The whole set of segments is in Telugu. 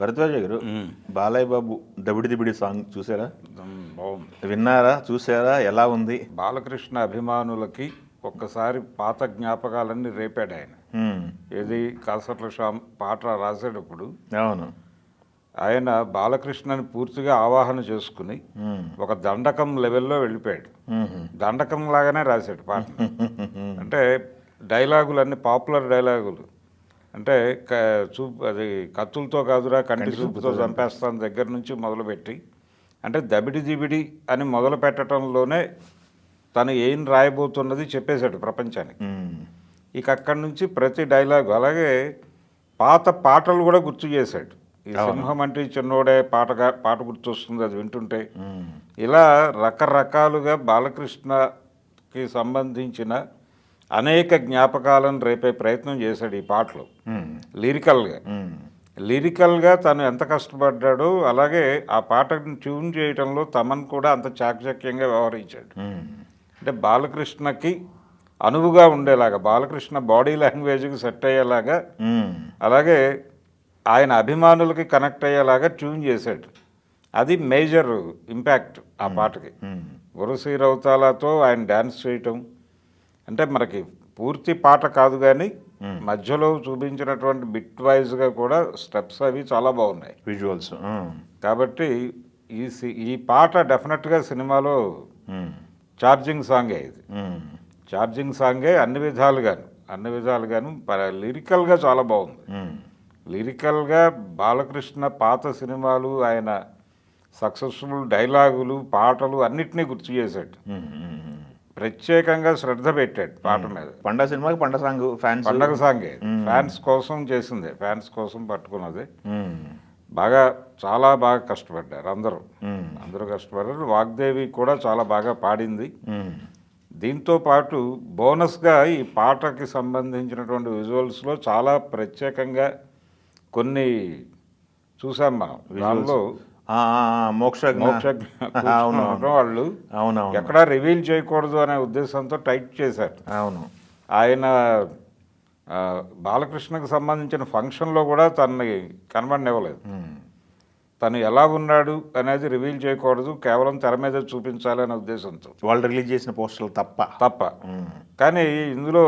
భరద్వాజ గారు, బాలయ్య బాబు దబిడి దిబిడి సాంగ్ చూసారా? బాగుంది. విన్నారా? చూసారా? ఎలా ఉంది? బాలకృష్ణ అభిమానులకి ఒక్కసారి పాత జ్ఞాపకాలన్నీ రేపాడు ఆయన. ఏది కాసర్ల శ్యామ్ పాట రాసేటప్పుడు అవును, ఆయన బాలకృష్ణని పూర్తిగా ఆవాహన చేసుకుని ఒక దండకం లెవెల్లో వెళ్ళిపోయాడు. దండకం లాగానే రాశాడు పాట. అంటే డైలాగులు పాపులర్ డైలాగులు. అంటే అది కత్తులతో కాదురా కంటి చూపుతో చంపేస్తాను దగ్గర నుంచి మొదలుపెట్టి, అంటే దబిడి దిబిడి అని మొదలు పెట్టడంలోనే తను ఏం రాయబోతున్నది చెప్పేశాడు ప్రపంచానికి. ఇక అక్కడి నుంచి ప్రతి డైలాగు, అలాగే పాత పాటలు కూడా గుర్తు చేశాడు. ఈ సింహం అంటే చిన్నోడే పాట గుర్తొస్తుంది అది వింటుంటే. ఇలా రకరకాలుగా బాలకృష్ణకి సంబంధించిన అనేక జ్ఞాపకాలను రేపే ప్రయత్నం చేశాడు ఈ పాటలో. లిరికల్గా తను ఎంత కష్టపడ్డాడో, అలాగే ఆ పాటను ట్యూన్ చేయడంలో తమన్ కూడా అంత చాకచక్యంగా వ్యవహరించాడు. అంటే బాలకృష్ణకి అనువుగా ఉండేలాగా, బాలకృష్ణ బాడీ లాంగ్వేజ్కి సెట్ అయ్యేలాగా, అలాగే ఆయన అభిమానులకి కనెక్ట్ అయ్యేలాగా ట్యూన్ చేశాడు. అది మేజర్ ఇంపాక్ట్ ఆ పాటకి. గురసీ రౌతాలతో ఆయన డ్యాన్స్ చేయటం అంటే మనకి పూర్తి పాట కాదు కానీ మధ్యలో చూపించినటువంటి బిట్ వైజ్గా కూడా స్టెప్స్ అవి చాలా బాగున్నాయి, విజువల్స్. కాబట్టి ఈ పాట డెఫినెట్గా సినిమాలో ఛార్జింగ్ సాంగే. ఇది ఛార్జింగ్ సాంగే అన్ని విధాలుగాను. లిరికల్గా చాలా బాగుంది. లిరికల్గా బాలకృష్ణ పాత సినిమాలు, ఆయన సక్సెస్ఫుల్ డైలాగులు, పాటలు అన్నిటినీ గుర్తు చేశాడు. ప్రత్యేకంగా శ్రద్ధ పెట్టాడు పాట మీద. పండగ సినిమాకి పండగ సాంగే ఫ్యాన్స్ కోసం చేసిందే, ఫ్యాన్స్ కోసం పట్టుకున్నది. చాలా బాగా కష్టపడ్డారు అందరూ కష్టపడ్డారు. వాగ్దేవి కూడా చాలా బాగా పాడింది. దీంతో పాటు బోనస్గా ఈ పాటకి సంబంధించినటువంటి విజువల్స్లో చాలా ప్రత్యేకంగా కొన్ని చూసాం మనం. దానిలో వాళ్ళు ఎక్కడా రివీల్ చేయకూడదు అనే ఉద్దేశంతో టైట్ చేశారు. అవును, ఆయన బాలకృష్ణకు సంబంధించిన ఫంక్షన్లో కూడా తనని కనబడనివ్వలేదు. తను ఎలా ఉన్నాడు అనేది రివీల్ చేయకూడదు, కేవలం తెర మీద చూపించాలి అనే ఉద్దేశంతో వాళ్ళు రిలీజ్ చేసిన పోస్టర్లు తప్ప కానీ ఇందులో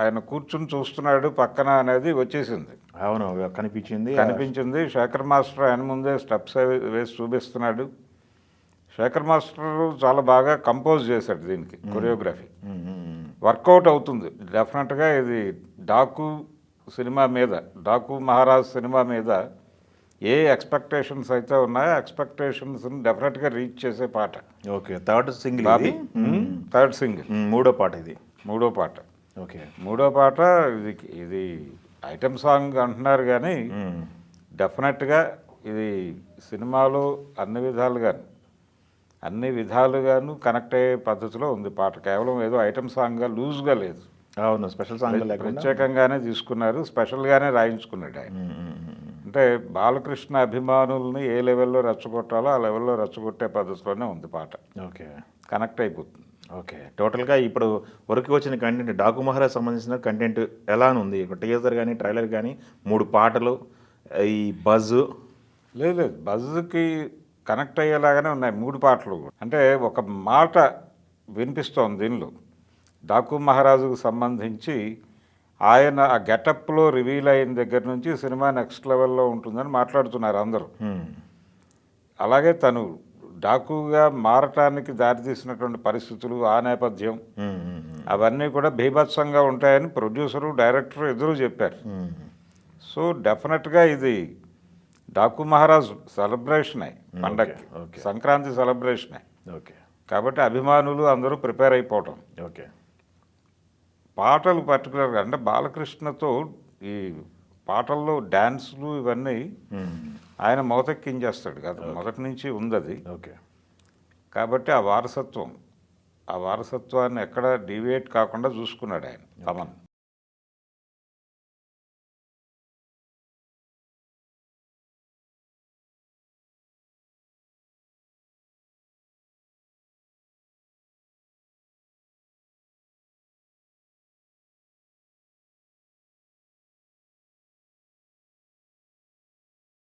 ఆయన కూర్చుని చూస్తున్నాడు పక్కన అనేది వచ్చేసింది. అవును, కనిపించింది. శేఖర్ మాస్టర్ ఆయన ముందే స్టెప్స్ వేసి చూపిస్తున్నాడు. శేఖర్ మాస్టర్ చాలా బాగా కంపోజ్ చేశాడు దీనికి. కొరియోగ్రఫీ వర్కౌట్ అవుతుంది డెఫినెట్గా. ఇది డాకు మహారాజ్ సినిమా మీద ఏ ఎక్స్పెక్టేషన్స్ అయితే ఉన్నాయో ఎక్స్పెక్టేషన్స్ని డెఫినెట్గా రీచ్ చేసే పాట. ఓకే, థర్డ్ సింగిల్ మూడో పాట. ఓకే, మూడో పాట. ఇది ఐటమ్ సాంగ్ అంటున్నారు కానీ డెఫినెట్గా ఇది సినిమాలో అన్ని విధాలుగాను కనెక్ట్ అయ్యే పద్ధతిలో ఉంది పాట. కేవలం ఏదో ఐటమ్ సాంగ్గా లూజ్గా లేదు. అవును, స్పెషల్ సాంగ్ ప్రత్యేకంగానే తీసుకున్నారు, స్పెషల్గానే రాయించుకున్నాడు ఆయన. అంటే బాలకృష్ణ అభిమానుల్ని ఏ లెవెల్లో రెచ్చగొట్టాలో ఆ లెవెల్లో రెచ్చగొట్టే పద్ధతిలోనే ఉంది పాట. ఓకే, కనెక్ట్ అయిపోతుంది. ఓకే, టోటల్గా ఇప్పుడు వరకు వచ్చిన కంటెంట్, డాకు మహారాజ్ సంబంధించిన కంటెంట్ ఎలా ఉంది? ఒక టీజర్ కానీ ట్రైలర్ కానీ 3 పాటలు, ఈ బజ్ లేదు బజ్కి కనెక్ట్ అయ్యేలాగానే ఉన్నాయి 3 పాటలు. అంటే ఒక మాట వినిపిస్తోంది దీనిలో. డాకు మహారాజుకు సంబంధించి ఆయన ఆ గెటప్లో రివీల్ అయిన దగ్గర నుంచి సినిమా నెక్స్ట్ లెవెల్లో ఉంటుందని మాట్లాడుతున్నారు అందరూ. అలాగే తను డాకుగా మారటానికి దారితీసినటువంటి పరిస్థితులు, ఆ నేపథ్యం అవన్నీ కూడా బీభత్సంగా ఉంటాయని ప్రొడ్యూసరు, డైరెక్టరు ఇద్దరూ చెప్పారు. సో డెఫినెట్గా ఇది డాకు మహారాజ్ సెలబ్రేషనే, పండగ సంక్రాంతి సెలబ్రేషనే. కాబట్టి అభిమానులు అందరూ ప్రిపేర్ అయిపోవటం. పాటలు పర్టికులర్గా అంటే బాలకృష్ణతో ఈ పాటల్లో డ్యాన్స్లు ఇవన్నీ ఆయన మొదటెక్కించేస్తాడు కదా, మొదటి నుంచి ఉంది అది. కాబట్టి ఆ వారసత్వాన్ని ఎక్కడ డీవియేట్ కాకుండా చూసుకున్నాడు ఆయన తమన్.